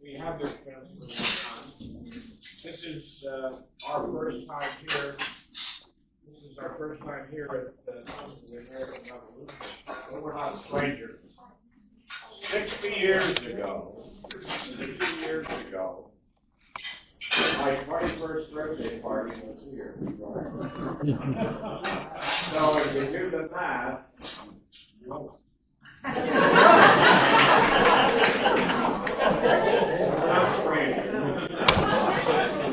we have been friends for a long time. This is our first time here. This is our first time here at the American Revolution. But we're not strangers. 60 years ago, my 21st birthday party was here. So if you do the math,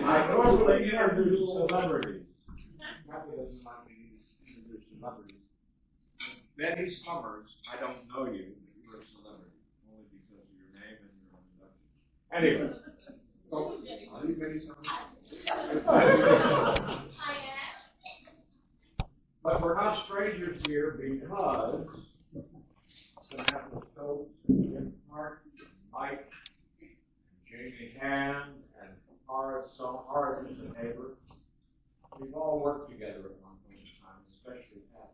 I normally introduce celebrities. Betty Summers, I don't know you, but you're a celebrity, only because of your name and your introduction. Anyway. Oh, are you Betty Summers? But we're not strangers here because Samantha Stokes, Jim Clark, Mike, Jamie Hand, and Horace is a neighbor. We've all worked together at one point in time, especially Pat.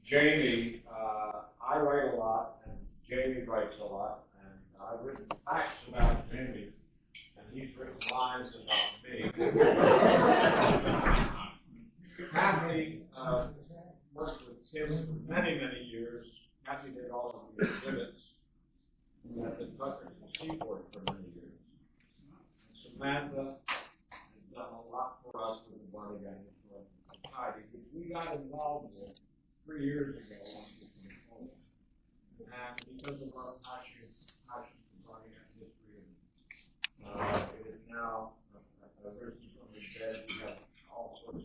Jamie, I write a lot, and Jamie writes a lot, and I've written facts about Jamie, and he's written lines about me. Kathy worked with Tim for many, many years. Kathy did all of the exhibits at the Tuckers and Seaport for many years. And Samantha has done a lot for us with the Barney Gang Society, which we got involved with 3 years ago. And because of our passion for Barney Gang history, it is now risen from the dead. We have all sorts of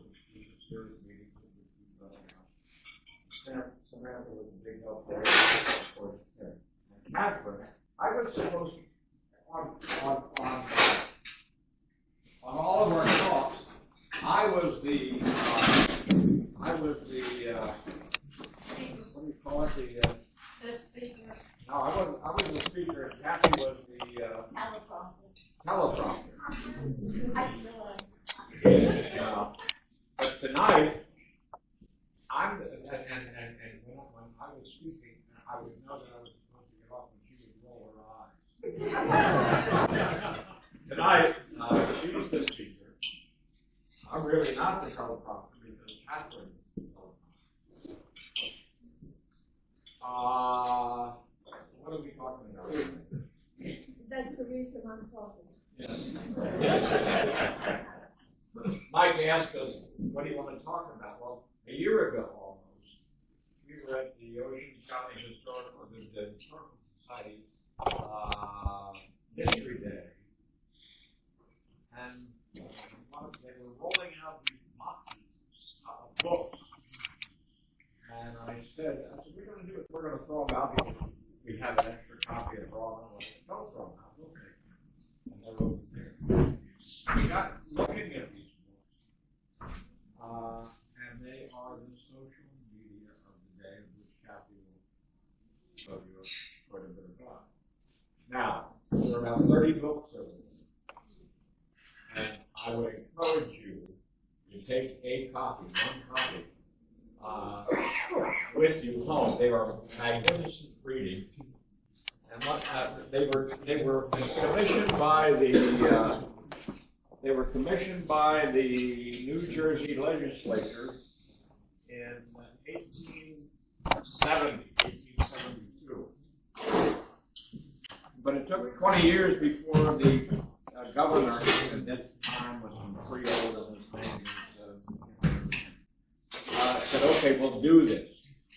series meetings. Samantha was a big help there, of course. And Catherine, I was supposed to, on all of our talks, I was the what do you call it? The speaker. No, I was the speaker, and Kathy was the teleprompter. I still am. But tonight, and when I was speaking, I would know that I was supposed to get off when she would roll her eyes. Tonight, she's the speaker. I'm really not the teleprompter because Catherine is the teleprompter. What are we talking about? That's the reason I'm talking. Yes. Mike asked us, what do you want to talk about? Well, a year ago almost, we were at the Ocean County Historical Society History Day. And they were rolling out these boxes of books. And I said, we're going to do it. We're going to throw them out because we have an extra copy of Raw. Don't throw them out. Okay. And they wrote it there. We got looking at these books. And they are the social media of the day, which Kathy will tell you quite a bit about. Now, there are about 30 books of them. And I would encourage you to take a copy, one copy, with you home. They are magnificent reading. And what, they were commissioned by the New Jersey legislature in 1872. But it took 20 years before the governor, at that time was from Creole, and his name said, okay, we'll do this.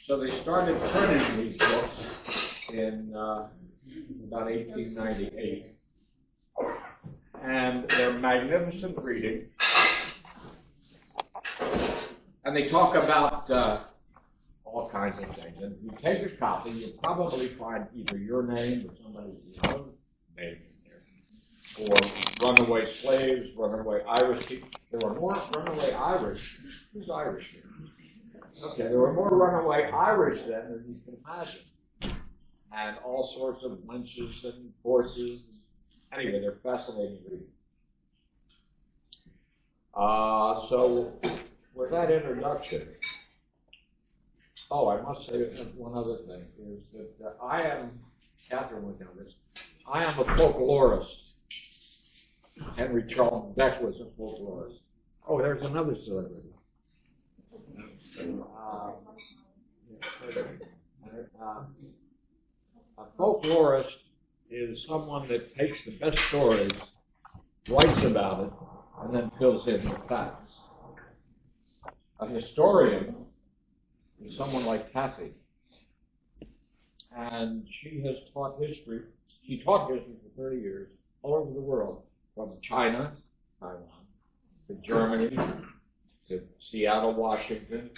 So they started printing these books in about 1898. And they're magnificent reading. And they talk about all kinds of things. And if you take a copy, you'll probably find either your name or somebody's own name in there. Or runaway slaves, runaway Irish people. There were more runaway Irish. Who's Irish here? Okay, there were more runaway Irish then than you can imagine. And all sorts of lynches and horses. Anyway, they're fascinating reading. So, with that introduction, I must say one other thing, is that Catherine would know this, I am a folklorist. Henry Charlton Beck was a folklorist. Oh, there's another celebrity. A folklorist is someone that takes the best stories, writes about it, and then fills in the facts. A historian is someone like Kathy, and she has taught history. She taught history for 30 years all over the world, from China, Taiwan, to Germany, to Seattle, Washington,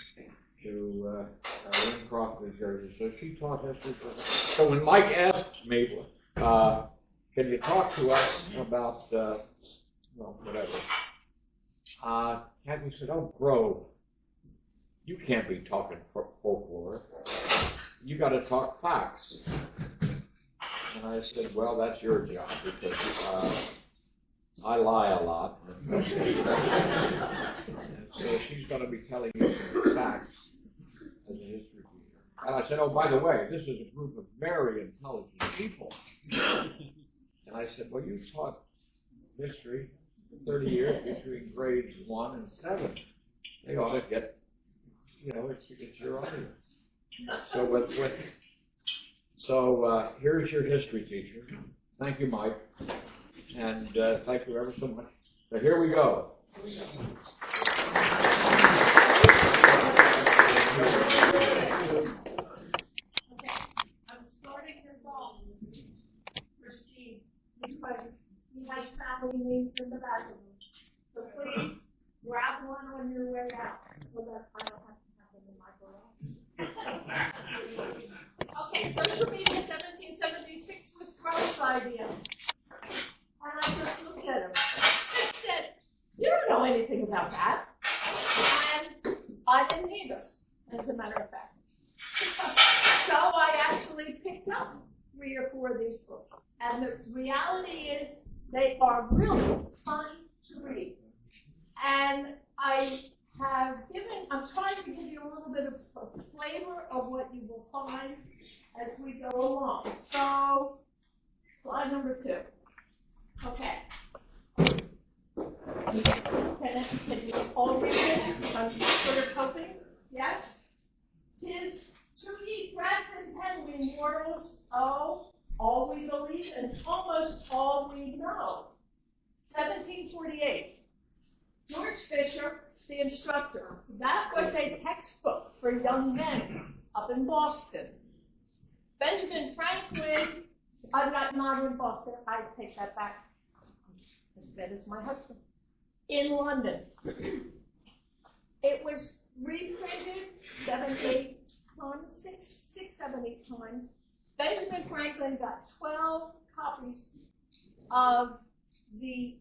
to Lincroft, New Jersey. So she taught history for her. So when Mike asked me, can you talk to us about, whatever, Kathy said, oh, Grove, you can't be talking folklore. You got to talk facts. And I said, well, that's your job, because I lie a lot. And so she's going to be telling you some facts as a history teacher. And I said, oh, by the way, this is a group of very intelligent people. And I said, well, you taught history for 30 years between grades 1 and 7. They ought to get, it's your audience. So here's your history teacher. Thank you, Mike. And thank you ever so much. So here we go. Okay, I'm starting this off for Steve because he has family needs in the bathroom. So please grab one on your way out so that I don't have to have them in my garage. Okay, social media 1776 was Carl's idea. And I just looked at him and said, you don't know anything about that. And I didn't either, as a matter of fact. So I actually picked up 3 or 4 of these books. And the reality is they are really fun to read. And I'm trying to give you a little bit of a flavor of what you will find as we go along. So, slide number 2. Okay. Can you all read this? I'm sort of hoping. Yes? 'Tis to eat grass and pen we mortals owe all we believe and almost all we know. 1748. George Fisher, the instructor. That was a textbook for young men up in Boston. Benjamin Franklin, I'm not in Boston, I take that back. As bad as my husband. In London. It was reprinted 7, 8 times, 6, 7, 8 times. Benjamin Franklin got 12 copies of the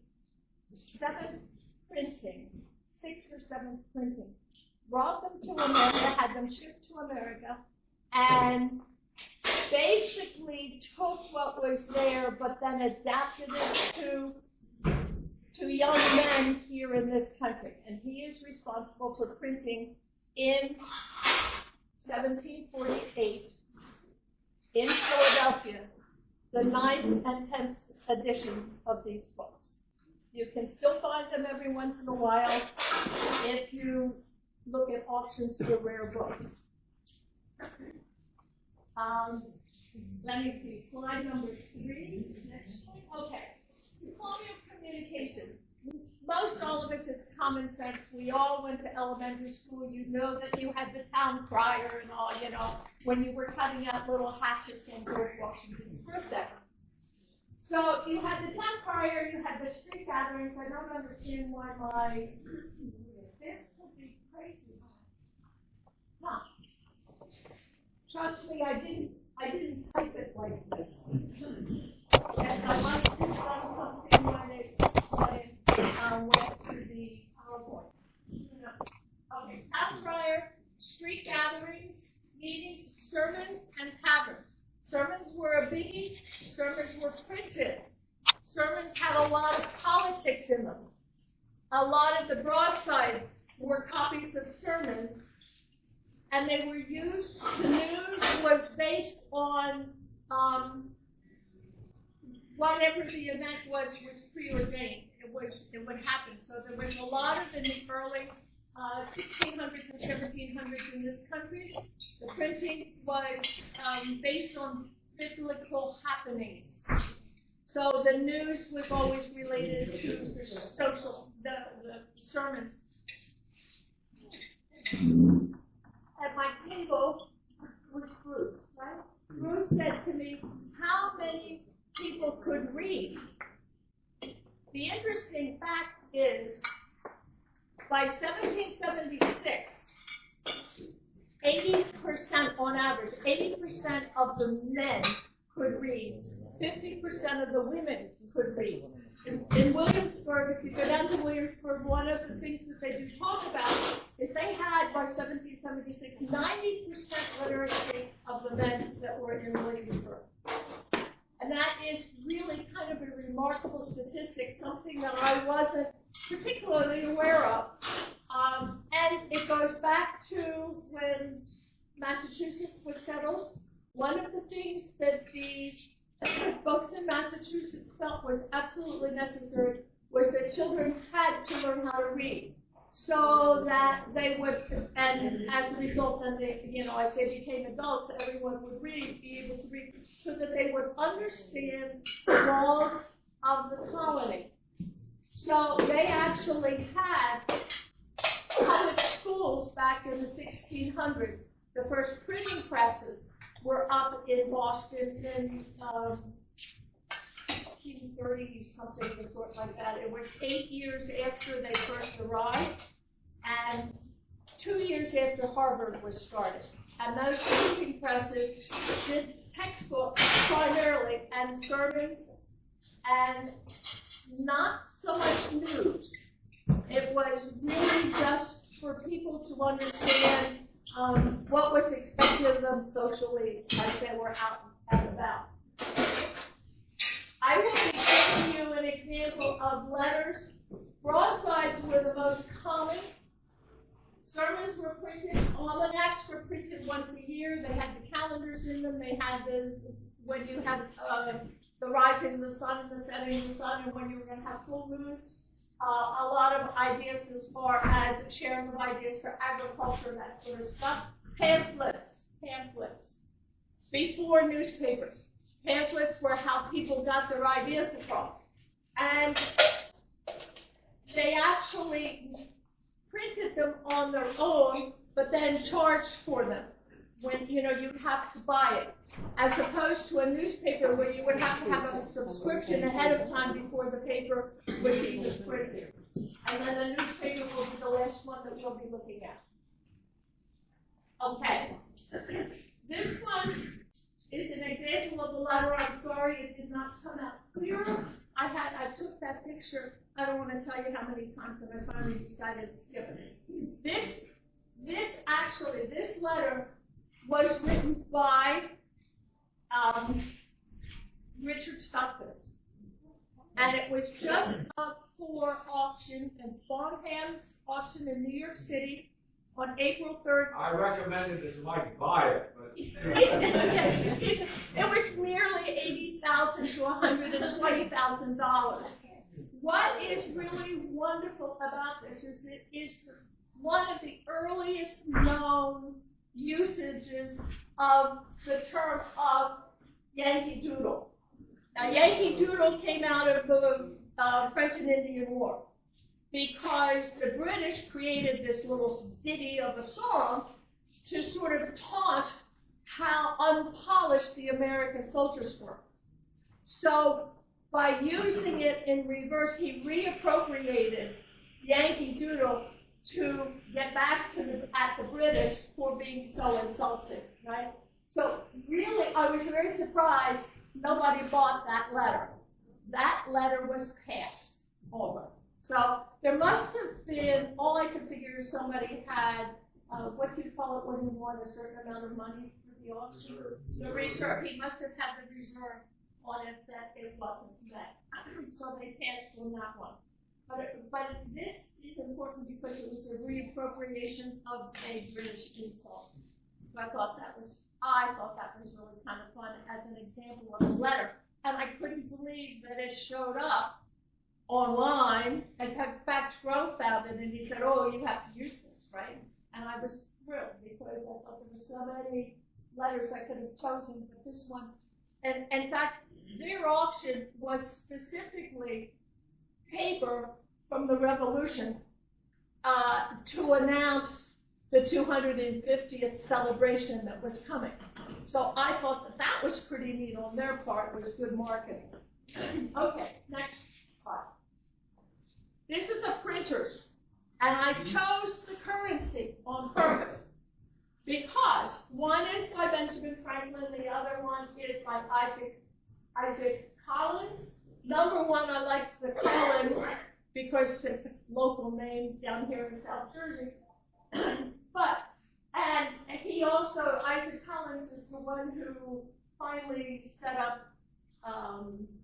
7th printing, 6th or 7th printing, brought them to America, had them shipped to America, and basically took what was there, but then adapted it to young men here in this country. And he is responsible for printing in 1748 in Philadelphia the 9th and 10th editions of these books. You can still find them every once in a while if you look at auctions for rare books. Let me see, slide number 3, next point. Okay, colonial communication. Most all of us, it's common sense. We all went to elementary school. You know that you had the town crier and all, when you were cutting out little hatchets on George Washington's birthday. So you had the town crier, you had the street gatherings. I don't understand why this could be crazy. Huh. Trust me, I didn't type it like this. And I must have done something when it went to the PowerPoint. Okay, town crier, street gatherings, meetings, sermons, and taverns. Sermons were a biggie. Sermons were printed. Sermons had a lot of politics in them. A lot of the broadsides were copies of sermons, and they were used. The news was based on whatever the event was preordained. It would happen. So there was a lot of in the early 1600s and 1700s in this country. The printing was based on biblical happenings. So the news was always related to the sermons. At my table was Bruce, right? Bruce said to me, how many people could read? The interesting fact is, by 1776, 80% on average, 80% of the men could read. 50% of the women could read. In Williamsburg, if you go down to Williamsburg, one of the things that they do talk about is they had, by 1776, 90% literacy of the men that were in Williamsburg. And that is really kind of a remarkable statistic, something that I wasn't particularly aware of. And it goes back to when Massachusetts was settled. One of the things that the folks in Massachusetts felt was absolutely necessary was that children had to learn how to read, so that they would, and as a result, then they, as they became adults, everyone would be able to read, so that they would understand the laws of the colony. So they actually had public schools back in the 1600s. The first printing presses were up in Boston in 1630, something of the sort like that. It was 8 years after they first arrived, and 2 years after Harvard was started. And those printing presses did textbooks primarily, and sermons, and not so much news. It was really just for people to understand what was expected of them socially as they were out and about. I will be giving you an example of letters. Broadsides were the most common. Sermons were printed. Almanacs were printed once a year. They had the calendars in them. They had when you had the rising of the sun and the setting of the sun, and when you were going to have full moons. A lot of ideas as far as sharing of ideas for agriculture, that sort of stuff. Pamphlets. Before newspapers. Pamphlets were how people got their ideas across. And they actually printed them on their own, but then charged for them when, you'd have to buy it. As opposed to a newspaper where you would have to have a subscription ahead of time before the paper was even printed. And then the newspaper will be the last one that we'll be looking at. Okay. This one is an example of a letter. I'm sorry it did not come out clearer. I took that picture. I don't want to tell you how many times that I finally decided to skip it. This letter was written by Richard Stockton. And it was just up for auction in Farnham's auction in New York City on April 3rd. I recommended that you might buy it, but it was merely $80,000 to $120,000. What is really wonderful about this is it is one of the earliest known usages of the term of Yankee Doodle. Now, Yankee Doodle came out of the French and Indian War because the British created this little ditty of a song to sort of taunt how unpolished the American soldiers were. So by using it in reverse, he reappropriated Yankee Doodle to get back at the British for being so insulting, right? So really, I was very surprised nobody bought that letter. That letter was passed over. So there must have been, all I could figure is somebody had, what do you call it when you want a certain amount of money for the auction? The reserve. He must have had the reserve on it that it wasn't that. So they passed on that one. But this is important because it was a reappropriation of a British insult. So I thought that was really kind of fun as an example of a letter. and I couldn't believe that it showed up online, and in fact, Grow found it, and he said, oh, you have to use this, right? And I was thrilled, because I thought there were so many letters I could have chosen, but this one, and in fact, their auction was specifically paper from the Revolution to announce the 250th celebration that was coming. So I thought that that was pretty neat on their part. It was good marketing. Okay, next slide. These are the printers, and I chose the currency on purpose because one is by Benjamin Franklin, the other one is by Isaac Collins. Number one, I liked the Collins because it's a local name down here in South Jersey. And he also, Isaac Collins is the one who finally set up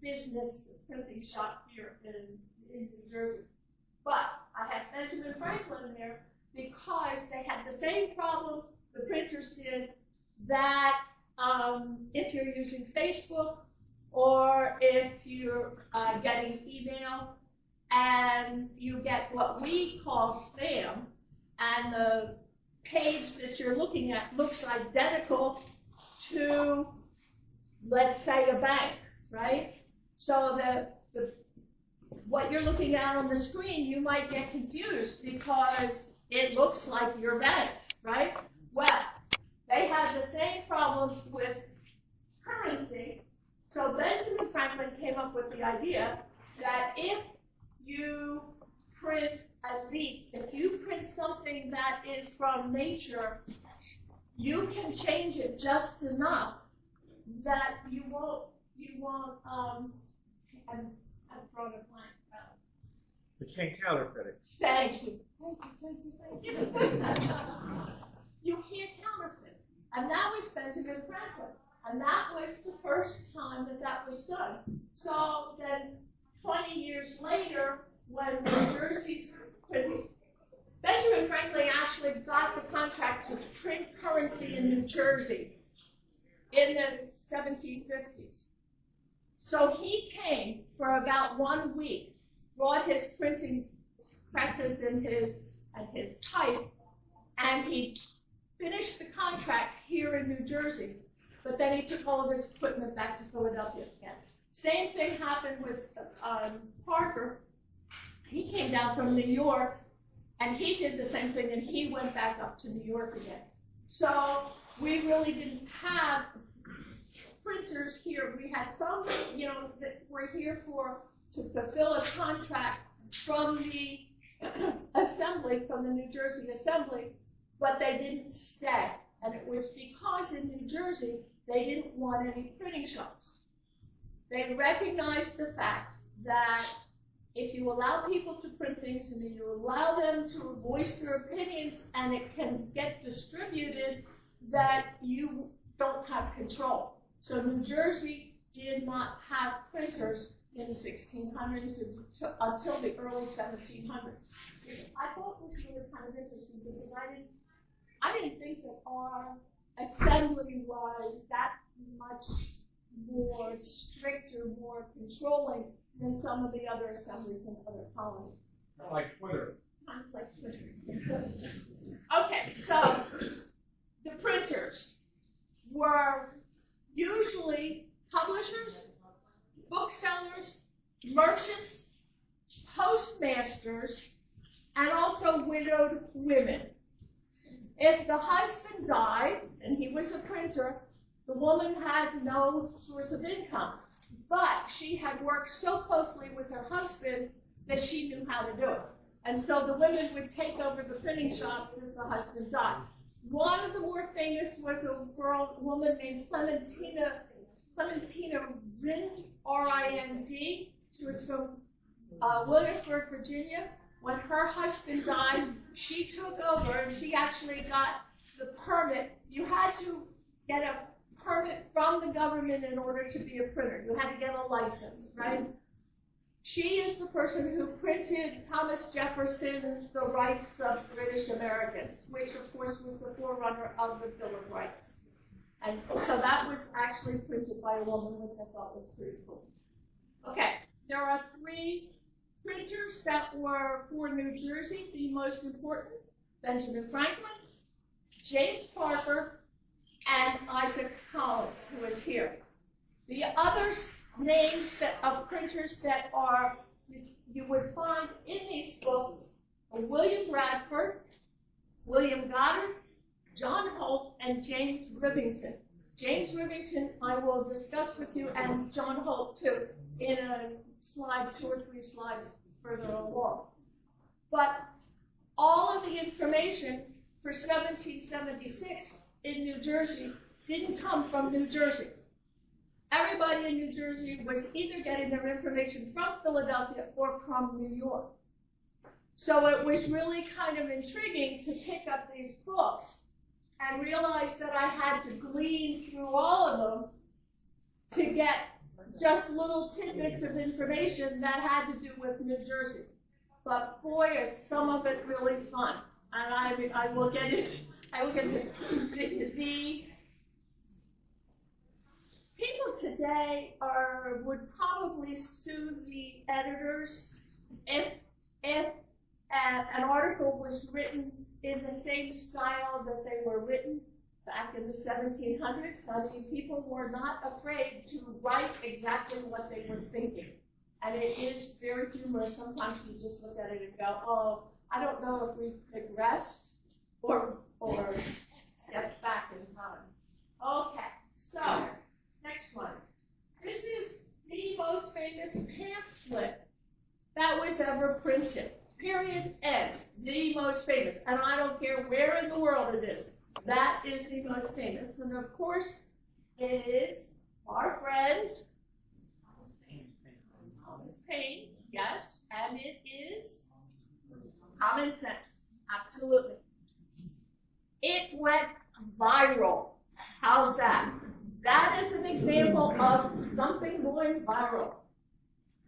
business printing shop here in New Jersey. But I had Benjamin Franklin there because they had the same problem the printers did, that if you're using Facebook or if you're getting email and you get what we call spam, and the page that you're looking at looks identical to, let's say, a bank, right? So what you're looking at on the screen, you might get confused because it looks like your bank, right? Well, they had the same problem with currency. So Benjamin Franklin came up with the idea that if you print a leaf, if you print something that is from nature, you can change it just enough that you won't, I've drawn a blank. You can't counterfeit it. Thank you. You can't counterfeit. And that was Benjamin Franklin. And that was the first time that that was done. So then 20 years later, when New Jersey's printing, Benjamin Franklin actually got the contract to print currency in New Jersey in the 1750s. So he came for about 1 week, brought his printing presses and his type, and he finished the contract here in New Jersey. But then he took all of his equipment back to Philadelphia again. Same thing happened with Parker. He came down from New York, and he did the same thing, and he went back up to New York again. So we really didn't have printers here. We had some, that were here to fulfill a contract from the assembly, from the New Jersey Assembly, but they didn't stay. And it was because in New Jersey, they didn't want any printing shops. They recognized the fact that if you allow people to print things and you allow them to voice their opinions and it can get distributed, that you don't have control. So New Jersey did not have printers in the 1600s until the early 1700s. I thought it was really kind of interesting because I didn't think that our assembly was that much more strict or more controlling than some of the other assemblies in other colonies. Kind of like Twitter. Kind of like Twitter. Okay, so the printers were usually publishers, booksellers, merchants, postmasters, and also widowed women. If the husband died, and he was a printer, the woman had no source of income. But she had worked so closely with her husband that she knew how to do it. And so the women would take over the printing shops as the husband died. One of the more famous was a woman named Clementina Rind, R-I-N-D. She was from Williamsburg, Virginia. When her husband died, she took over and she actually got the permit. You had to get a permit from the government in order to be a printer. You had to get a license, right? She is the person who printed Thomas Jefferson's The Rights of British Americans, which of course was the forerunner of the Bill of Rights. And so that was actually printed by a woman, which I thought was pretty cool. Okay, there are 3 printers that were for New Jersey, the most important: Benjamin Franklin, James Parker, and Isaac Collins, who is here. The other names of printers that you would find in these books are William Bradford, William Goddard, John Holt, and James Rivington. James Rivington I will discuss with you, and John Holt too, in a slide, 2 or 3 slides further along. But all of the information for 1776 in New Jersey didn't come from New Jersey. Everybody in New Jersey was either getting their information from Philadelphia or from New York. So it was really kind of intriguing to pick up these books and realize that I had to glean through all of them to get just little tidbits of information that had to do with New Jersey. But boy, is some of it really fun. And I will get to the people today would probably sue the editors if an article was written in the same style that they were written back in the 1700s. I mean, people were not afraid to write exactly what they were thinking. And it is very humorous. Sometimes you just look at it and go, oh, I don't know if we progressed or stepped back in time. Okay, so next one. This is the most famous pamphlet that was ever printed. Period, end. The most famous. And I don't care where in the world it is. That is the most famous. And of course, it is our friend Thomas Paine. Yes, and it is Common Sense. Absolutely. It went viral. How's that? That is an example of something going viral.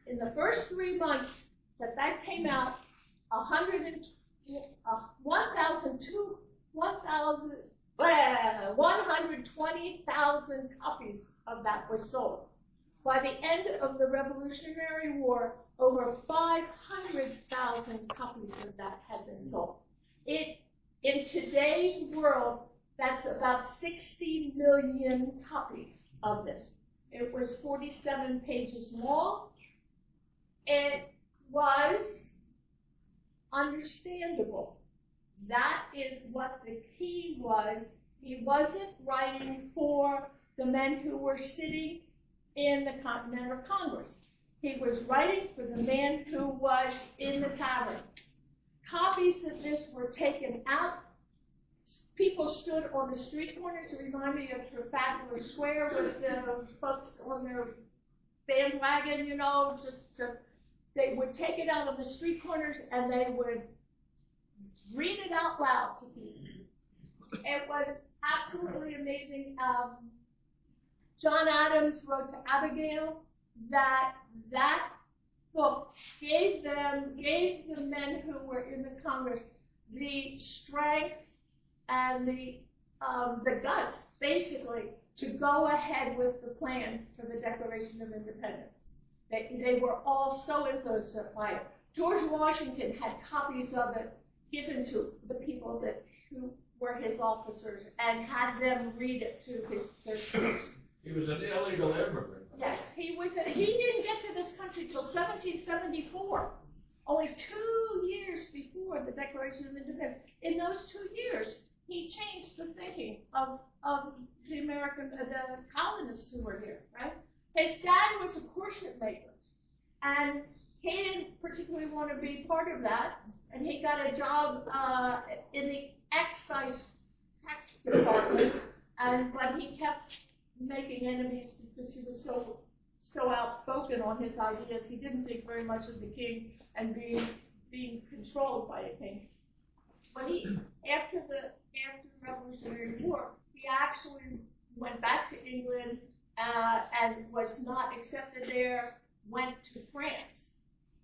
In the first 3 months that came out, 120,000 copies of that were sold. By the end of the Revolutionary War, over 500,000 copies of that had been sold. In today's world, that's about 60 million copies of this. It was 47 pages long. It was understandable. That is what the key was. He wasn't writing for the men who were sitting in the Continental Congress. He was writing for the man who was in the tavern. Copies of this were taken out. People stood on the street corners. It reminded me of Trafalgar Square with the folks on their bandwagon, you know, they would take it out on the street corners and they would read it out loud to people. It was absolutely amazing. John Adams wrote to Abigail that book gave the men who were in the Congress the strength and the guts, basically, to go ahead with the plans for the Declaration of Independence. They were all so influenced by it. George Washington had copies of it given to the people who were his officers and had them read it to their troops. He was an illegal immigrant. Yes, he didn't get to this country till 1774, only 2 years before the Declaration of Independence. In those 2 years, he changed the thinking of the colonists who were here, right? His dad was a corset maker, and he didn't particularly want to be part of that, and he got a job in the excise tax department, but he kept making enemies because he was so outspoken on his ideas. He didn't think very much of the king and being controlled by the king. But after the Revolutionary War, he actually went back to England and was not accepted there, went to France.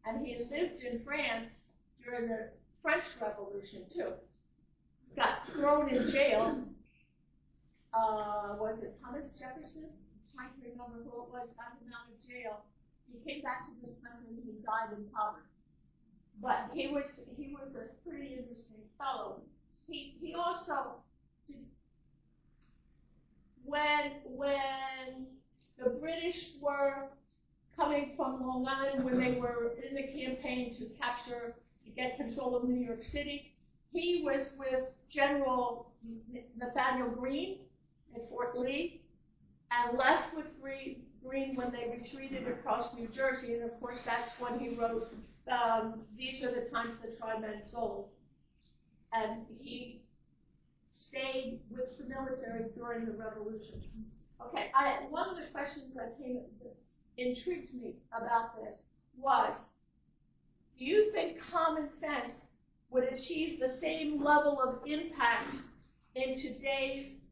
And he lived in France during the French Revolution too. Got thrown in jail was it Thomas Jefferson? I'm trying to remember who it was, got him out of jail. He came back to this country and he died in poverty. But he was a pretty interesting fellow. He also did, when the British were coming from Long Island, when they were in the campaign to get control of New York City, he was with General Nathaniel Greene at Fort Lee and left with Greene when they retreated across New Jersey. And of course, that's when he wrote, "These are the times the tri-men sold." And he stayed with the military during the Revolution. Okay, one of the questions that intrigued me about this was, do you think common sense would achieve the same level of impact in today's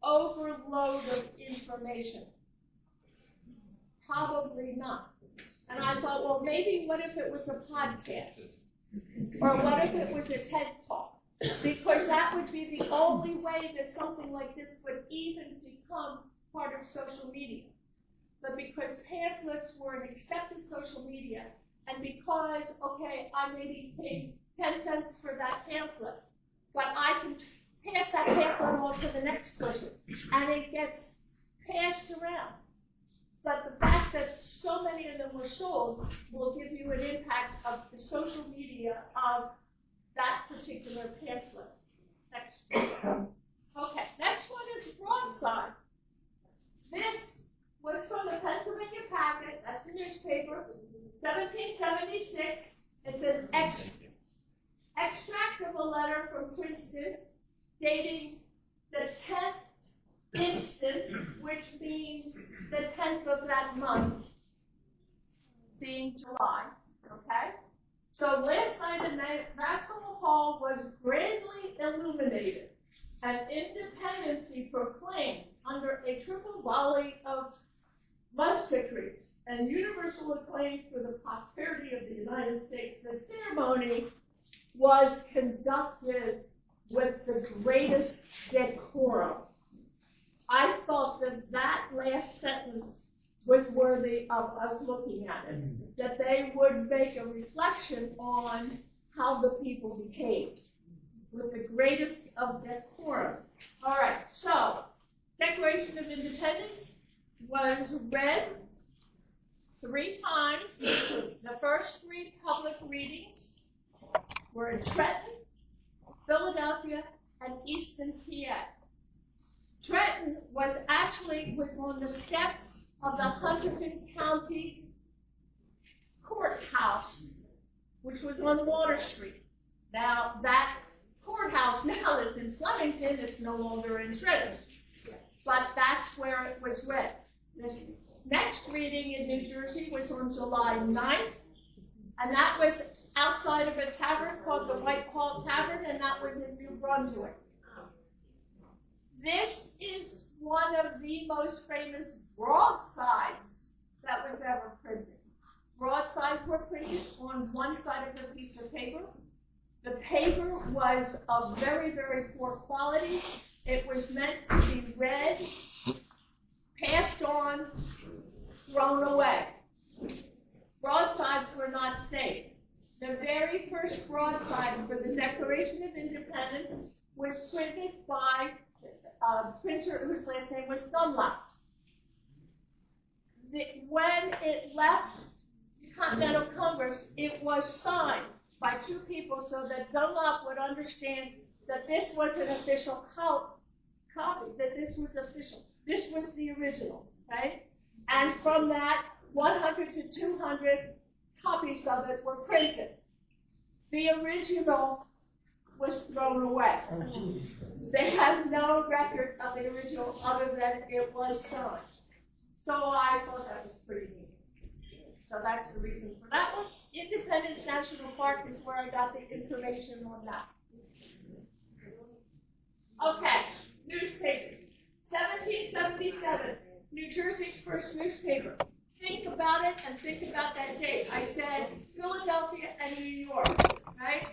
overload of information? Probably not. And I thought, well, maybe what if it was a podcast? Or what if it was a TED Talk? Because that would be the only way that something like this would even become part of social media. But because pamphlets were an accepted social media, and because, okay, I maybe pay 10 cents for that pamphlet, but I can pass that pamphlet on to the next person, and it gets passed around. But the fact that so many of them were sold will give you an impact of the social media of that particular pamphlet. Next one. Okay, next one is broadside. This was from the Pennsylvania Packet, that's a newspaper, 1776. It's an extract of a letter from Princeton dating the 10th instant, which means the 10th of that month, being July, okay? So last night the Nassau Hall was grandly illuminated and independency proclaimed under a triple volley of musketry and universal acclaim for the prosperity of the United States. The ceremony was conducted with the greatest decorum. I thought that last sentence was worthy of us looking at it, that they would make a reflection on how the people behaved with the greatest of decorum. All right, so Declaration of Independence was read 3 times. The first 3 public readings were in Trenton, Philadelphia, and Easton, PA. Trenton was on the steps of the Hunterdon County Courthouse, which was on Water Street. Now, that courthouse now is in Flemington. It's no longer in Trenton. But that's where it was read. This next reading in New Jersey was on July 9th, and that was outside of a tavern called the Whitehall Tavern, and that was in New Brunswick. This is one of the most famous broadsides that was ever printed. Broadsides were printed on one side of the piece of paper. The paper was of very, very poor quality. It was meant to be read, passed on, thrown away. Broadsides were not safe. The very first broadside for the Declaration of Independence was printed by a printer whose last name was Dunlap. When it left Continental Congress, it was signed by 2 people so that Dunlap would understand that this was an official copy, that this was official. This was the original, okay? And from that, 100 to 200 copies of it were printed. The original was thrown away. They have no record of the original other than it was signed. So I thought that was pretty neat. So that's the reason for that one. Independence National Park is where I got the information on that. Okay, newspapers. 1777, New Jersey's first newspaper. Think about it and think about that date. I said Philadelphia and New York, right?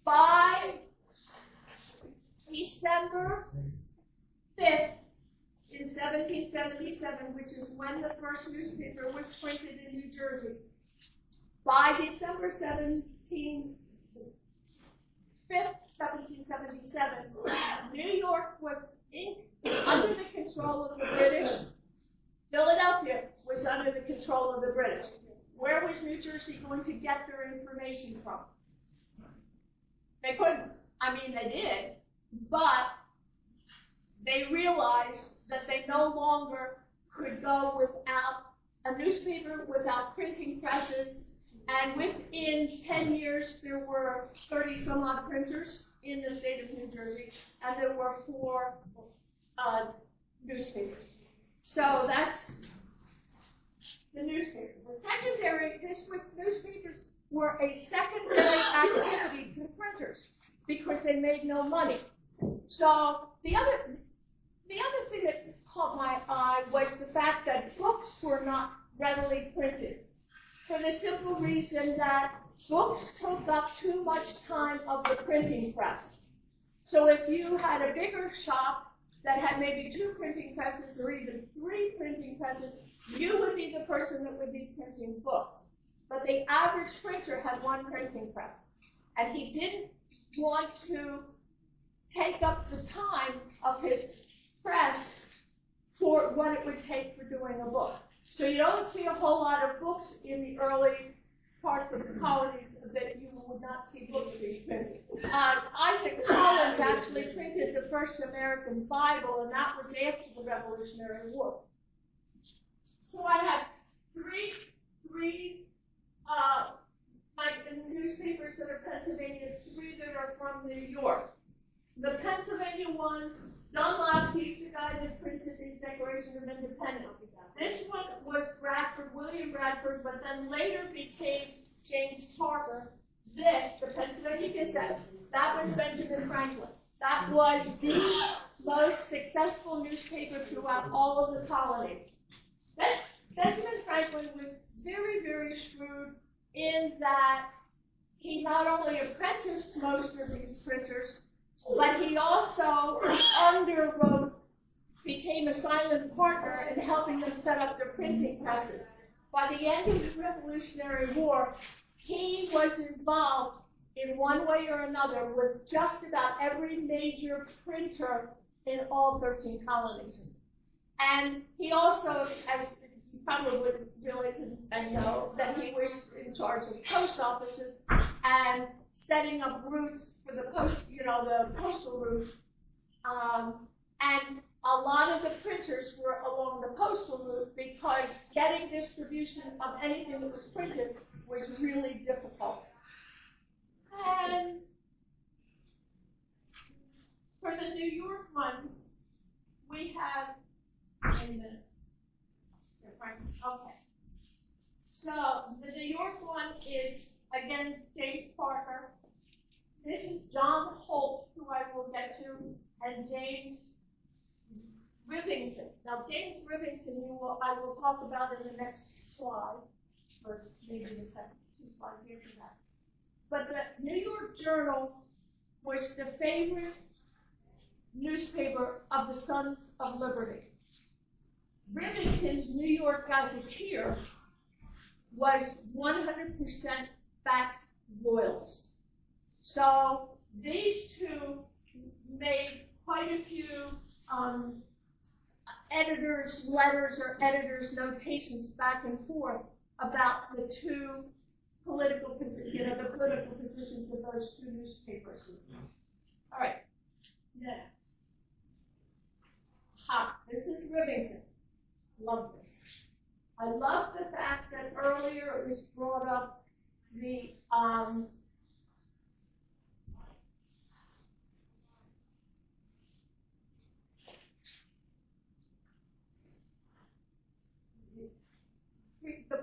By December 5th in 1777, which is when the first newspaper was printed in New Jersey. By December 5th, 1777, New York was under the control of the British. Philadelphia was under the control of the British. Where was New Jersey going to get their information from? They couldn't. I mean, they did, but they realized that they no longer could go without a newspaper, without printing presses, and within 10 years, there were 30-some-odd printers in the state of New Jersey, and there were 4 newspapers. So that's the newspaper. The secondary, newspapers were a secondary activity to printers because they made no money. So the other thing that caught my eye was the fact that books were not readily printed, for the simple reason that books took up too much time of the printing press. So if you had a bigger shop that had maybe 2 printing presses or even 3 printing presses, you would be the person that would be printing books. But the average printer had 1 printing press, and he didn't want to take up the time of his press for what it would take for doing a book. So you don't see a whole lot of books in the early parts of the colonies that you would not see books being printed. Isaac Collins actually printed the first American Bible, and that was after the Revolutionary War. So I had three newspapers that are Pennsylvania, 3 that are from New York. The Pennsylvania one, Dunlap, he's the guy that printed the Declaration of Independence. This one was Bradford, William Bradford, but then later became James Parker. This, the Pennsylvania Gazette, that was Benjamin Franklin. That was the most successful newspaper throughout all of the colonies. Benjamin Franklin was very, very shrewd in that he not only apprenticed most of these printers, but he also underwrote, became a silent partner in helping them set up their printing presses. By the end of the Revolutionary War, he was involved in one way or another with just about every major printer in all 13 colonies. And he also, as you probably would realize and know, that he was in charge of post offices and setting up routes for the the postal routes. And a lot of the printers were along the postal route because getting distribution of anything that was printed was really difficult. And for the New York ones, we have, wait a minute. Okay. So the New York one is, again, James Parker. This is John Holt, who I will get to, and James Rivington. Now, James Rivington, I will talk about in the next slide, or maybe the second 2 slides after that. But the New York Journal was the favorite newspaper of the Sons of Liberty. Rivington's New York Gazetteer was 100% fact loyalist. So these 2 made quite a few editors' letters or editors' notations back and forth about the 2 political positions, the political positions of those 2 newspapers. All right, next. This is Rivington. Love this. I love the fact that earlier it was brought up the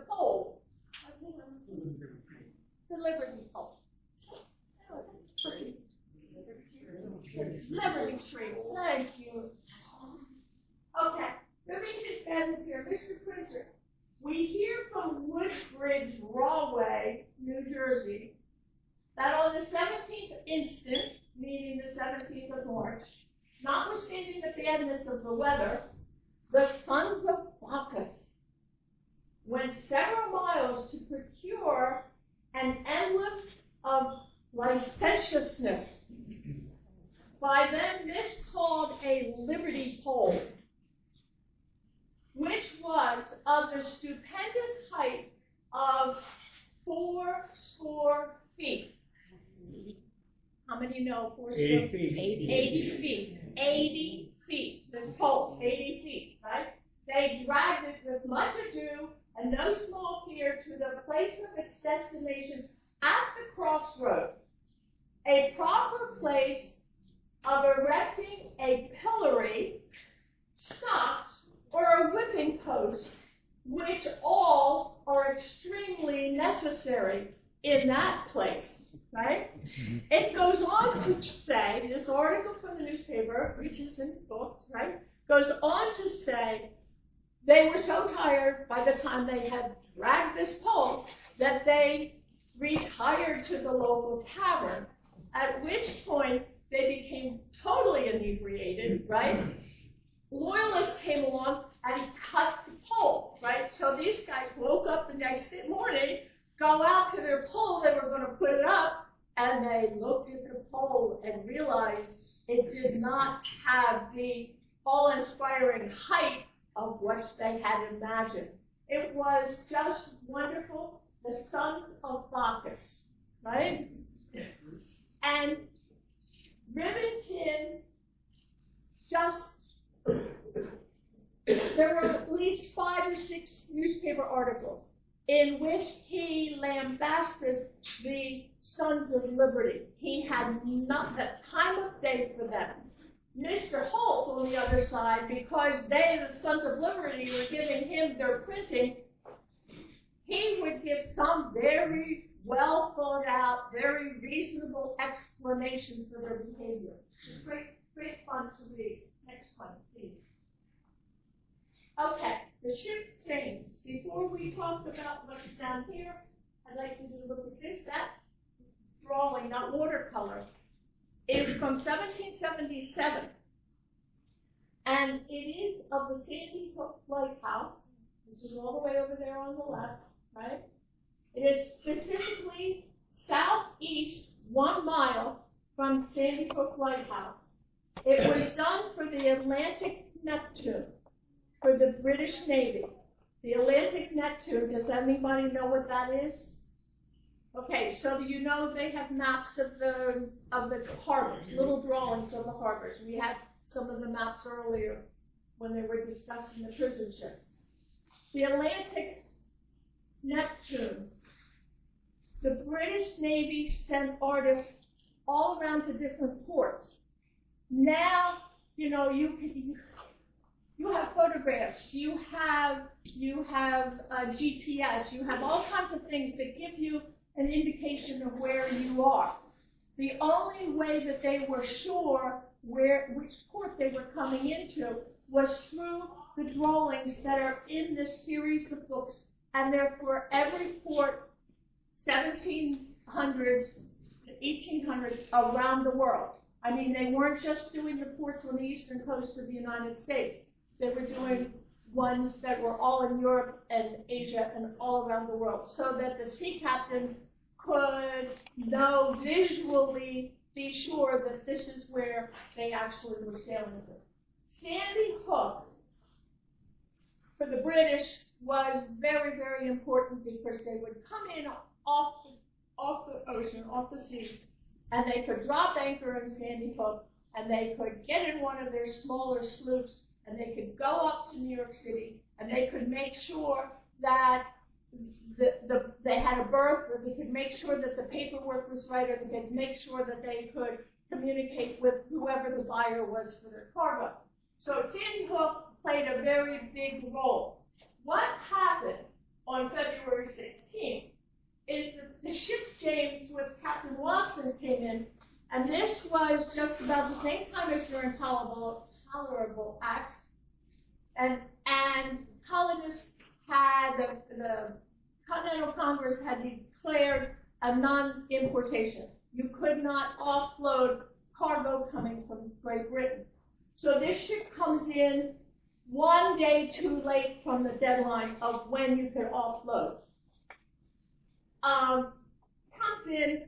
pole. The Liberty pole. Liberty Tree. Thank you. Okay. Rivington's Gazetteer, Mr. Printer. We hear from Woodbridge, Rahway, New Jersey, that on the 17th instant, meaning the 17th of March, notwithstanding the badness of the weather, the sons of Bacchus went several miles to procure an emblem of licentiousness, by them miscalled a liberty pole, which was of the stupendous height of 80 feet. How many know 80 feet. 80 feet. 80 feet. This pole, 80 feet, right? They dragged it with much ado and no small fear to the place of its destination at the crossroads, a proper place of erecting a pillory, stocks, or a whipping post, which all are extremely necessary in that place, right? It goes on to say, this article from the newspaper, which is in books, right, goes on to say they were so tired by the time they had dragged this pole that they retired to the local tavern, at which point they became totally inebriated, right? Loyalists came along and cut the pole, right? So these guys woke up the next morning, go out to their pole, they were going to put it up, and they looked at the pole and realized it did not have the awe-inspiring height of what they had imagined. It was just wonderful. The sons of Bacchus, right? And Rivington there were at least 5 or 6 newspaper articles in which he lambasted the Sons of Liberty. He had not the time of day for them. Mr. Holt, on the other side, because they, the Sons of Liberty, were giving him their printing, he would give some very well thought out, very reasonable explanation for their behavior. Great fun to read. Next one, please. Okay, the ship James. Before we talk about what's down here, I'd like to do a look at this. That drawing, not watercolor, is from 1777. And it is of the Sandy Hook Lighthouse, which is all the way over there on the left, right? It is specifically southeast 1 mile from Sandy Hook Lighthouse. It was done for the Atlantic Neptune, for the British Navy. The Atlantic Neptune, does anybody know what that is? Okay, so you know they have maps of the harbors, little drawings of the harbors. We had some of the maps earlier when they were discussing the prison ships. The Atlantic Neptune, the British Navy sent artists all around to different ports. Now, you know, you have photographs, you have GPS, you have all kinds of things that give you an indication of where you are. The only way that they were sure which port they were coming into was through the drawings that are in this series of books, and they're for every port, 1700s, 1800s, around the world. I mean, they weren't just doing the ports on the eastern coast of the United States. They were doing ones that were all in Europe and Asia and all around the world, so that the sea captains could know visually, be sure that this is where they actually were sailing to. Sandy Hook, for the British, was very, very important because they would come in off the ocean, off the seas, and they could drop anchor in Sandy Hook, and they could get in one of their smaller sloops, and they could go up to New York City, and they could make sure that they had a berth, or they could make sure that the paperwork was right, or they could make sure that they could communicate with whoever the buyer was for their cargo. So Sandy Hook played a very big role. What happened on February 16th is that the ship James with Captain Watson came in, and this was just about the same time as their intolerable acts, and colonists had, the Continental Congress had declared a non-importation. You could not offload cargo coming from Great Britain. So this ship comes in one day too late from the deadline of when you could offload. Comes in,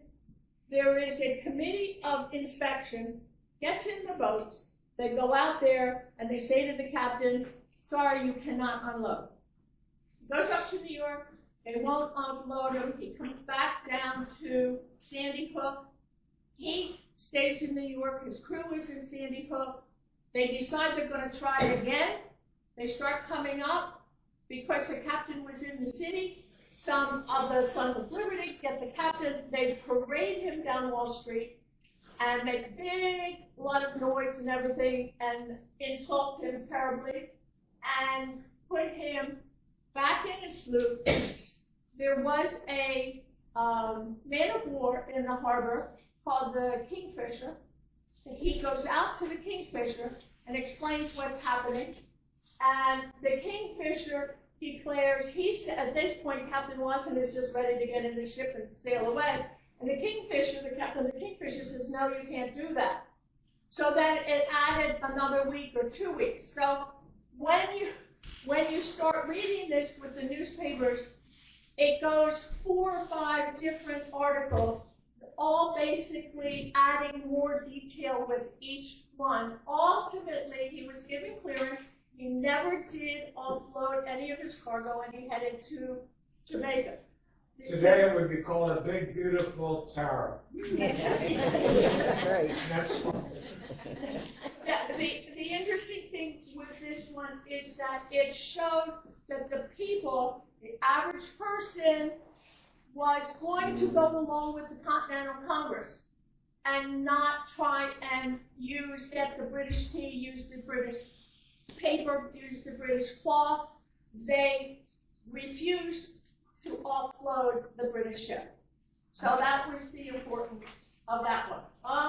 there is a committee of inspection, gets in the boats, they go out there and they say to the captain, sorry, you cannot unload. He goes up to New York, they won't unload him, he comes back down to Sandy Hook, he stays in New York, his crew is in Sandy Hook, they decide they're going to try again, they start coming up, because the captain was in the city, some of the Sons of Liberty get the captain, they parade him down Wall Street, and make a big lot of noise and everything, and insult him terribly, and put him back in his sloop. There was a man of war in the harbor called the Kingfisher. He goes out to the Kingfisher and explains what's happening, and the Kingfisher declares, at this point, Captain Watson is just ready to get in the ship and sail away. And the Kingfisher, the captain of the Kingfisher says, no, you can't do that. So then it added another week or 2 weeks. So when you start reading this with the newspapers, it goes 4 or 5 different articles, all basically adding more detail with each one. Ultimately, he was given clearance. He never did offload any of his cargo, and he headed to Jamaica. Today it would be called a big, beautiful Tara. That's right. Yeah, the interesting thing with this one is that it showed that the people, the average person, was going to go along with the Continental Congress and not try and get the British tea, use the British paper, use the British cloth. They refused to offload the British ship. So that was the importance of that one.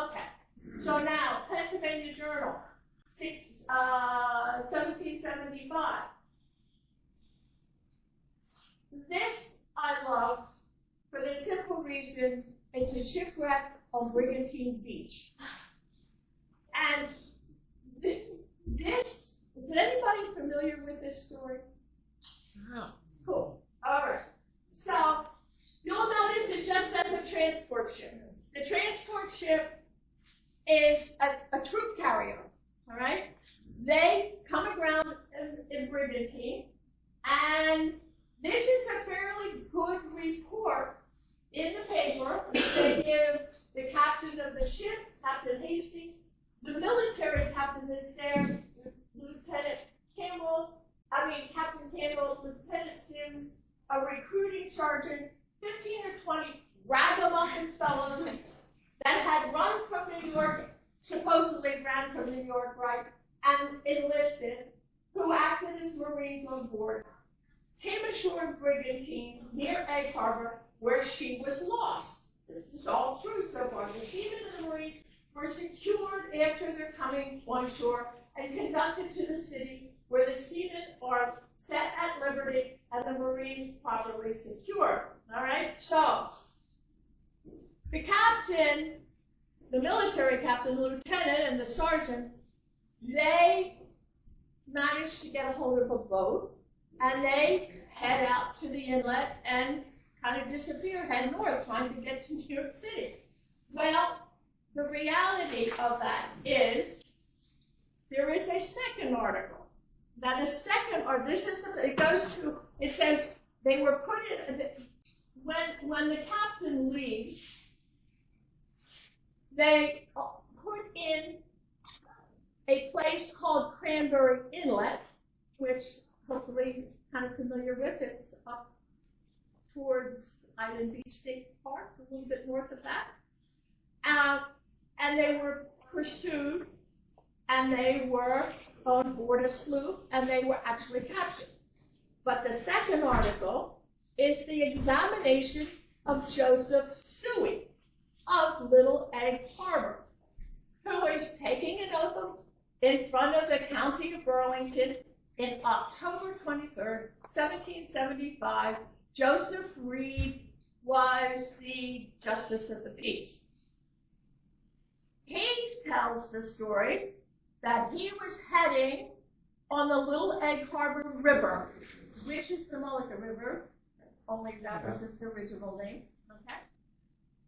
Okay. So now, Pennsylvania Journal, 1775. This I love for the simple reason it's a shipwreck on Brigantine Beach. And this, is anybody familiar with this story? No. Cool. All right. So you'll notice it just says a transport ship. The transport ship is a troop carrier. All right. They come aground in Brigantine, and this is a fairly good report in the paper. They give the captain of the ship, Captain Hastings, the military captain that's there, Captain Campbell, Lieutenant Sims, a recruiting sergeant, 15 or 20 ragamuffin fellows that had run from New York, supposedly ran from New York, right, and enlisted, who acted as Marines on board, came ashore in Brigantine near Egg Harbor, where she was lost. This is all true so far. The seamen and the Marines were secured after their coming on shore and conducted to the city, where the seamen are set at liberty and the Marines properly secured. All right, so the captain, the military captain, the lieutenant, and the sergeant, they managed to get a hold of a boat, and they head out to the inlet and kind of disappear, head north, trying to get to New York City. Well, the reality of that is there is a second article. Now the second, or this is it goes to, it says they were put in, when the captain leaves, they put in a place called Cranberry Inlet, which hopefully kind of familiar with. It's up towards Island Beach State Park, a little bit north of that. And they were pursued, and they were on board a sloop, and they were actually captured. But the second article is the examination of Joseph Suey of Little Egg Harbor, who is taking an oath in front of the County of Burlington in October 23rd, 1775. Joseph Reed was the Justice of the Peace. He tells the story that he was heading on the Little Egg Harbor River, which is the Mullica River, only that was its original name, okay?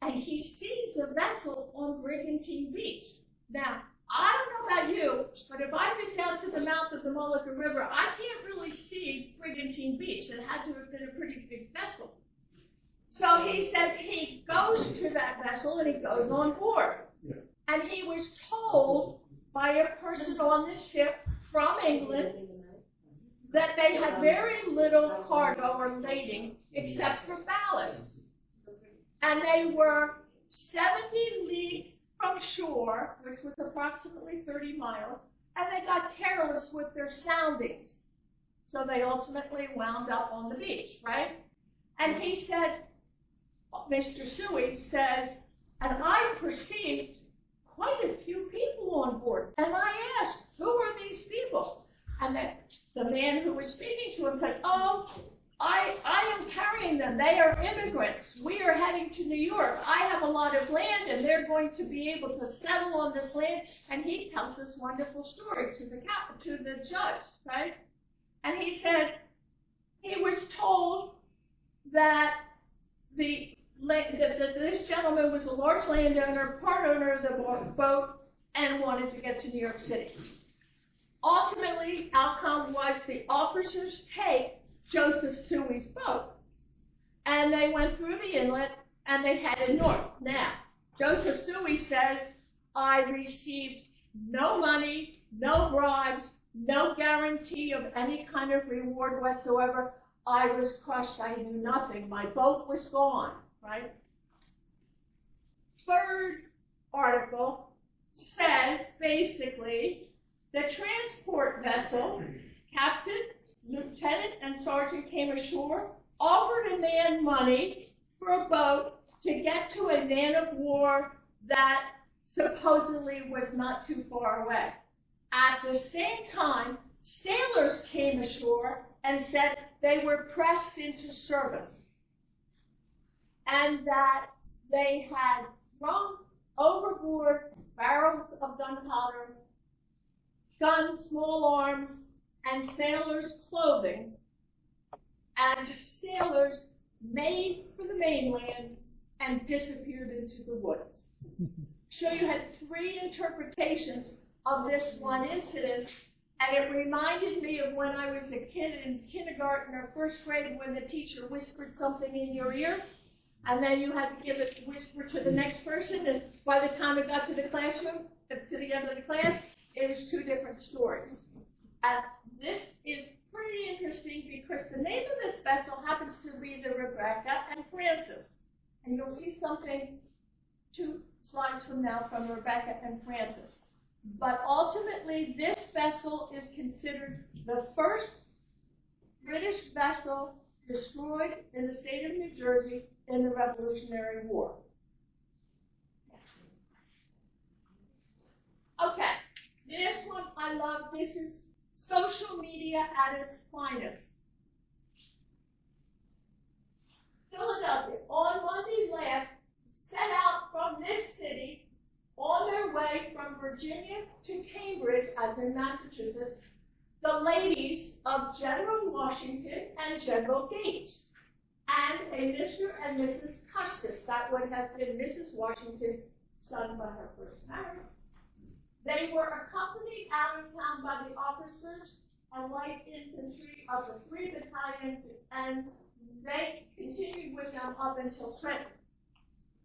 And he sees the vessel on Brigantine Beach. Now, I don't know about you, but if I've been down to the mouth of the Mullica River, I can't really see Brigantine Beach. It had to have been a pretty big vessel. So he says he goes to that vessel and he goes on board. Yeah. And he was told by a person on the ship from England that they had very little cargo or lading except for ballast. And they were 70 leagues from shore, which was approximately 30 miles, and they got careless with their soundings. So they ultimately wound up on the beach, right? And he said, Mr. Suey says, and I perceived quite a few people on board. And I asked, who are these people? And the man who was speaking to him said, oh, I am carrying them. They are immigrants. We are heading to New York. I have a lot of land, and they're going to be able to settle on this land. And he tells this wonderful story to the judge, right? And he said he was told that this gentleman was a large landowner, part owner of the boat, and wanted to get to New York City. Ultimately, outcome was the officers take Joseph Suey's boat, and they went through the inlet, and they headed north. Now, Joseph Suey says, I received no money, no bribes, no guarantee of any kind of reward whatsoever. I was crushed. I knew nothing. My boat was gone, right? Third article says, basically, the transport vessel, captain, lieutenant, and sergeant came ashore, offered a man money for a boat to get to a man of war that supposedly was not too far away. At the same time, sailors came ashore and said they were pressed into service and that they had thrown overboard barrels of gunpowder, guns, small arms, and sailors' clothing, and the sailors made for the mainland and disappeared into the woods. So you had three interpretations of this one incident, and it reminded me of when I was a kid in kindergarten or first grade when the teacher whispered something in your ear, and then you had to give it whisper to the next person, and by the time it got to the classroom, to the end of the class, it was two different stories. And this is pretty interesting because the name of this vessel happens to be the Rebecca and Francis. And you'll see something 2 slides from now from Rebecca and Francis. But ultimately, this vessel is considered the first British vessel destroyed in the state of New Jersey in the Revolutionary War. Okay, this one I love. This is social media at its finest. Philadelphia, on Monday last, set out from this city on their way from Virginia to Cambridge, as in Massachusetts, the ladies of General Washington and General Gates, and a Mr. and Mrs. Custis. That would have been Mrs. Washington's son by her first marriage. They were accompanied out of town by the officers and light infantry of the 3 battalions, and they continued with them up until Trenton.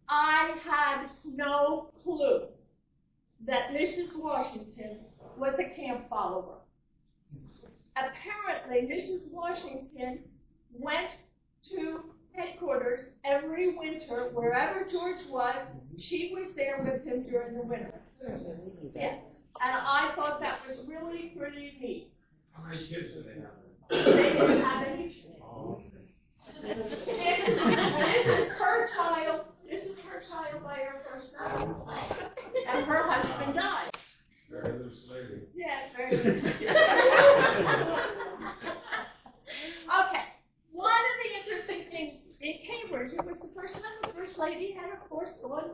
I had no clue that Mrs. Washington was a camp follower. Apparently, Mrs. Washington went to headquarters every winter, wherever George was, she was there with him during the winter. Yes, and I thought that was really pretty neat. How many kids do they have? They didn't have any children. This is her child. This is her child by her first marriage. And her husband died. Very loose lady. Yes, very loose. Okay. One of the interesting things in Cambridge, it was the first time the First Lady had a course on.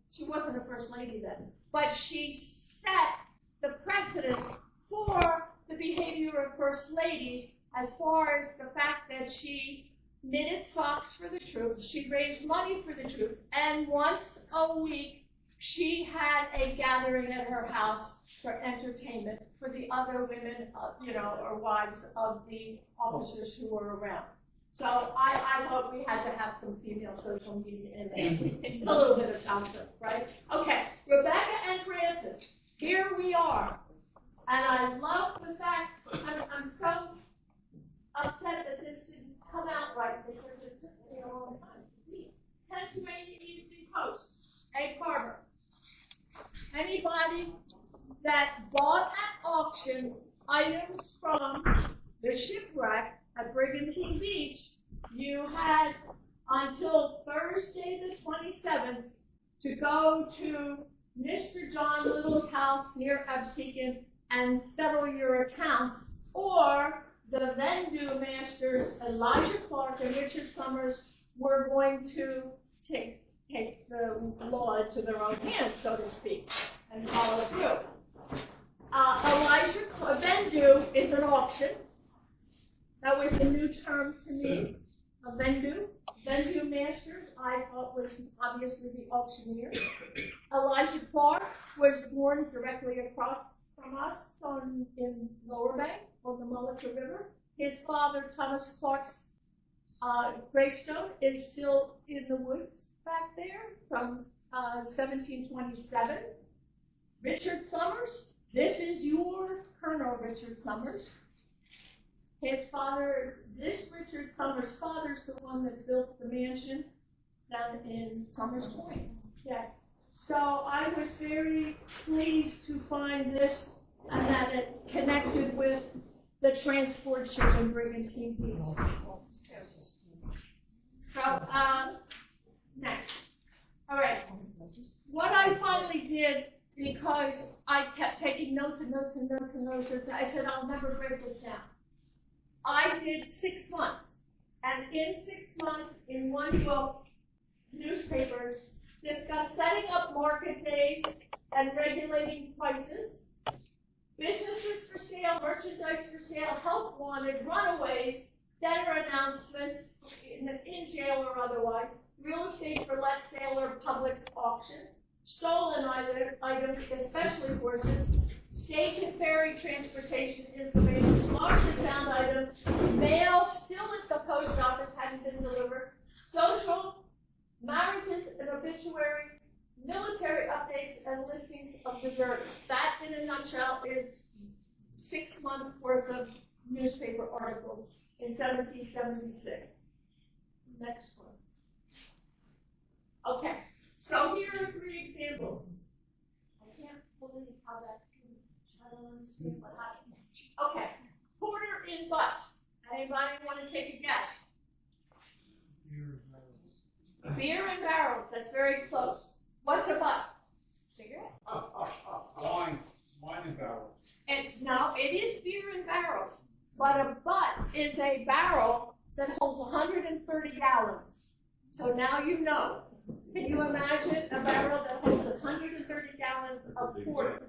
She wasn't a First Lady then, but she set the precedent for the behavior of first ladies as far as the fact that she knitted socks for the troops, she raised money for the troops, and once a week she had a gathering at her house for entertainment for the other women, or wives of the officers who were around. So I thought we had to have some female social media in there. It's a little bit of gossip, right? Okay, Rebecca and Francis, here we are. And I love the fact, I'm so upset that this didn't come out right because it took me a long time. Pennsylvania Evening Post, Egg Harbor. Anybody that bought at auction items from the shipwreck at Brigantine Beach, you had until Thursday the 27th to go to Mr. John Little's house near Absecon and settle your accounts, or the Vendue masters, Elijah Clark and Richard Summers, were going to take the law into their own hands, so to speak, and follow through. Vendue is an auction. That was a new term to me. A Vendue. Vendue masters, I thought, was obviously the auctioneer. Elijah Clark was born directly across from us in Lower Bay on the Mullica River. His father, Thomas Clark's gravestone, is still in the woods back there from 1727. Richard Summers, this is your Colonel Richard Summers. This Richard Summers' father's the one that built the mansion down in Summers Point. Yes. So I was very pleased to find this and that it connected with the transport ship in Brigantine Beach. So, next. All right. What I finally did, because I kept taking notes and notes and notes and notes, I said, I'll never break this down. I did 6 months, and in 6 months, in one book, newspapers discussed setting up market days and regulating prices, businesses for sale, merchandise for sale, help wanted, runaways, debtor announcements, in jail or otherwise, real estate for let sale or public auction, stolen items, especially horses, stage and ferry transportation information, lost and found items, mail still at the post office hadn't been delivered, social, marriages and obituaries, military updates, and listings of deserters. That, in a nutshell, is 6 months worth of newspaper articles in 1776. Next one. Okay, so here are 3 examples. I can't believe how that. I don't understand what happened. Okay, Porter in butts. Anybody want to take a guess? Beer and barrels. That's very close. What's a butt? Cigarette? Wine and barrels. It is beer and barrels, but a butt is a barrel that holds 130 gallons. So now you know. Can you imagine a barrel that holds 130 gallons of porter?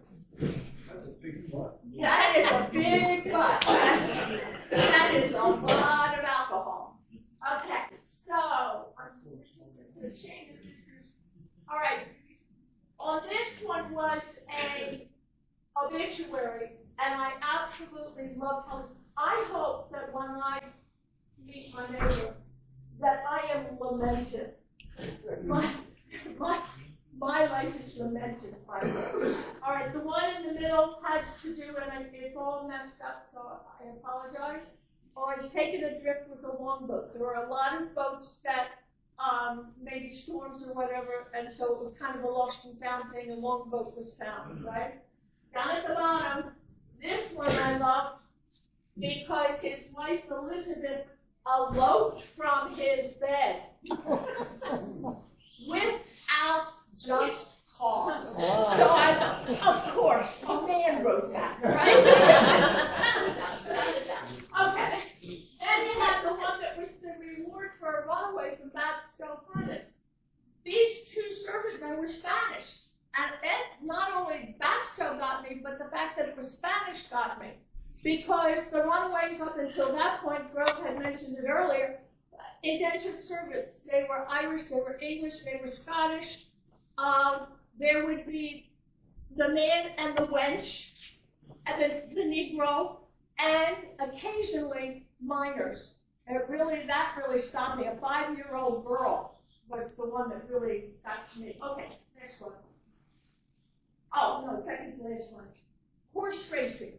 That's a big butt. That is a big butt. That is a lot of alcohol. Okay, so this is a shame that this is. All right. On this one was a obituary, and I absolutely love telling. I hope that when I meet my neighbor, that I am lamented. My life is lamented by her. All right, the one in the middle has to do, and it's all messed up, so I apologize. I was taken adrift was a longboat. There were a lot of boats that maybe storms or whatever, and so it was kind of a lost and found thing. A longboat was found, right? Down at the bottom, this one I love because his wife Elizabeth eloped from his bed without just cause. So I thought, of course, a man wrote that, right? Okay. Then you have the one that was the reward for a runaway from Babstow Furnace. These 2 servant men were Spanish, And it, not only Baxter got me, but the fact that it was Spanish got me. Because the runaways up until that point, Grove had mentioned it earlier, indentured servants. They were Irish, they were English, they were Scottish. There would be the man and the wench, and the Negro, and occasionally minors. That really stopped me. A 5-year-old girl was the one that really got to me. Okay, next one. Oh, no, second to last one. Horse racing.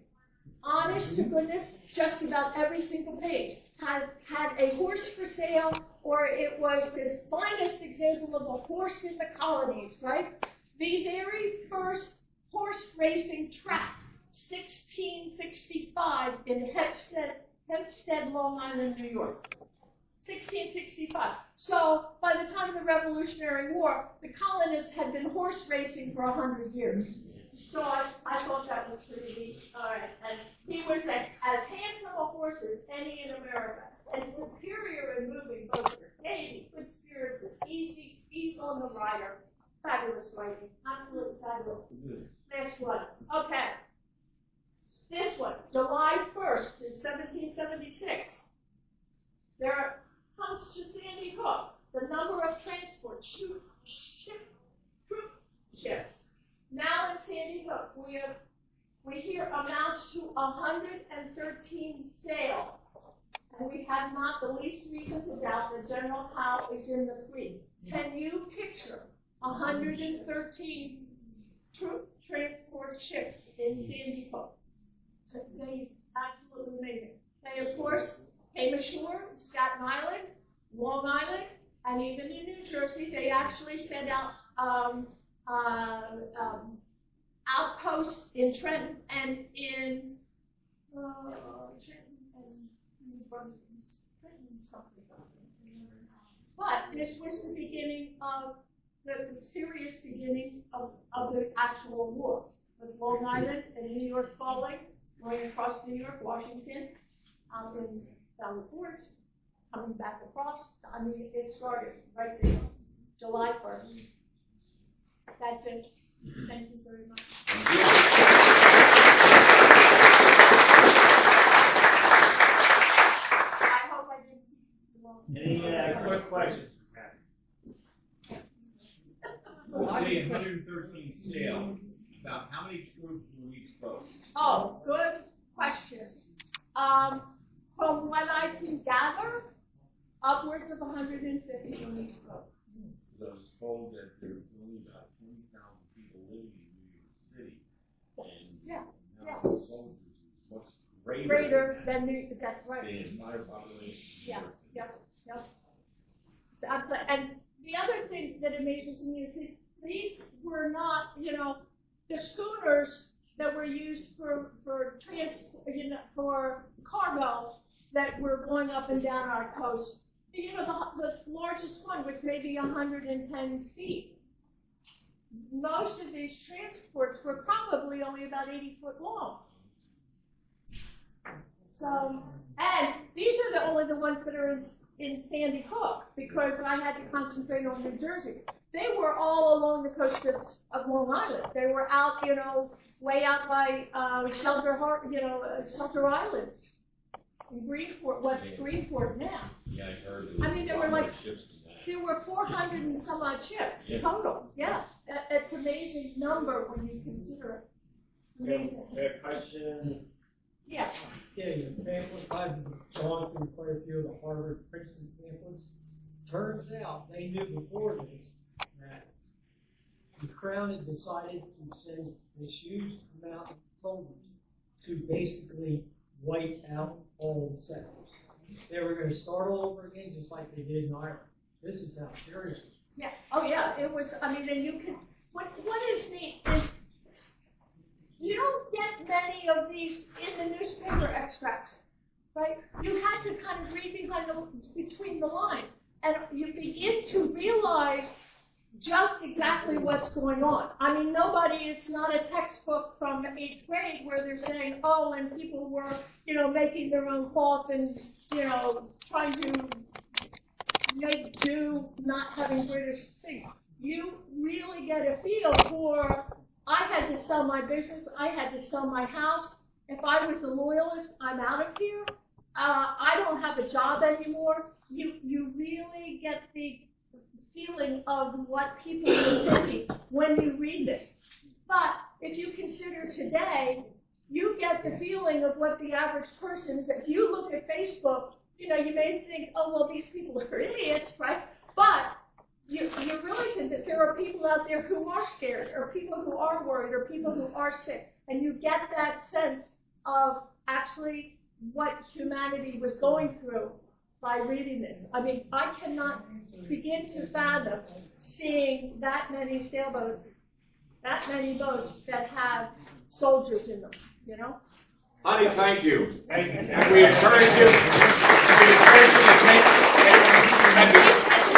Honest to goodness, just about every single page had a horse for sale, or it was the finest example of a horse in the colonies, right? The very first horse racing track, 1665 in Hempstead, Long Island, New York. 1665. So by the time of the Revolutionary War, the colonists had been horse racing for 100 years. So I thought that was pretty neat. All right. And he was as handsome a horse as any in America, and superior in moving, both for gaiety, good spirits, and ease on the rider. Fabulous writing. Absolutely fabulous. Next one. Okay. This one, July 1st is 1776. There comes to Sandy Hook the number of transport troop ships. Now in Sandy Hook, we hear amounts to 113 sail, and we have not the least reason to doubt that General Howe is in the fleet. Can you picture 113 troop transport ships in Sandy Hook? It's amazing, absolutely amazing. They, of course, came ashore in Staten Island, Long Island, and even in New Jersey. They actually sent out outposts in Trenton and in something. But this was the beginning of the serious beginning of the actual war, with Long Island and New York falling, going across New York, Washington, out in down the Forge, coming back across. I mean, it started right there, July 1st. That's it. Thank you very much. I hope I didn't keep you long. Any quick questions? Let's say 113 sail. About how many troops were each boat? Oh, good question. From what I can gather, upwards of 150 on each boat. I was told that there's only about 20,000 people living in New York City, and now the soldiers is much greater Than New. That's right. than the entire population. Yeah. So absolutely. And the other thing that amazes me is these were not, the schooners that were used for for cargo that were going up and down our coast. The largest one was maybe 110 feet. Most of these transports were probably only about 80 foot long. So, and these are only the ones that are in Sandy Hook, because I had to concentrate on New Jersey. They were all along the coast of Long Island. They were out, way out by Shelter Island. In Greenport, what's Greenport now? Yeah, I heard. I mean, there were 400 and some odd ships total. Yeah, it's an amazing number when you consider it. Amazing. Question? Yes. Yeah, your pamphlets, I've gone through quite a few of the Harvard, Princeton pamphlets. Turns out they knew before this that the Crown had decided to send this huge amount of soldiers to basically wipe out all the settlers. They were going to start all over again, just like they did in Ireland. This is how serious it was. Yeah. Oh, yeah. It was. I mean, and you can. What is neat is you don't get many of these in the newspaper extracts, right? You had to kind of read between the lines, and you begin to realize just exactly what's going on. I mean, it's not a textbook from 8th grade where they're saying, oh, and people were, making their own cloth and, trying to make do not having British things. you really get a feel for, I had to sell my business, I had to sell my house. If I was a loyalist, I'm out of here. I don't have a job anymore. You really get the feeling of what people are thinking when you read this. But if you consider today, you get the feeling of what the average person is. If you look at Facebook, you may think, oh, well, these people are idiots, right? But you're realizing that there are people out there who are scared, or people who are worried, or people who are sick. And you get that sense of actually what humanity was going through by reading this. I mean, I cannot begin to fathom seeing that many sailboats, that many boats that have soldiers in them, Honey, thank you. Thank you. And we encourage you to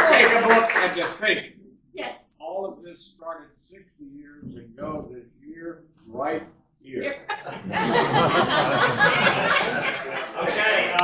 take a look and to think. Yes. All of this started 60 years ago this year, right here. Okay,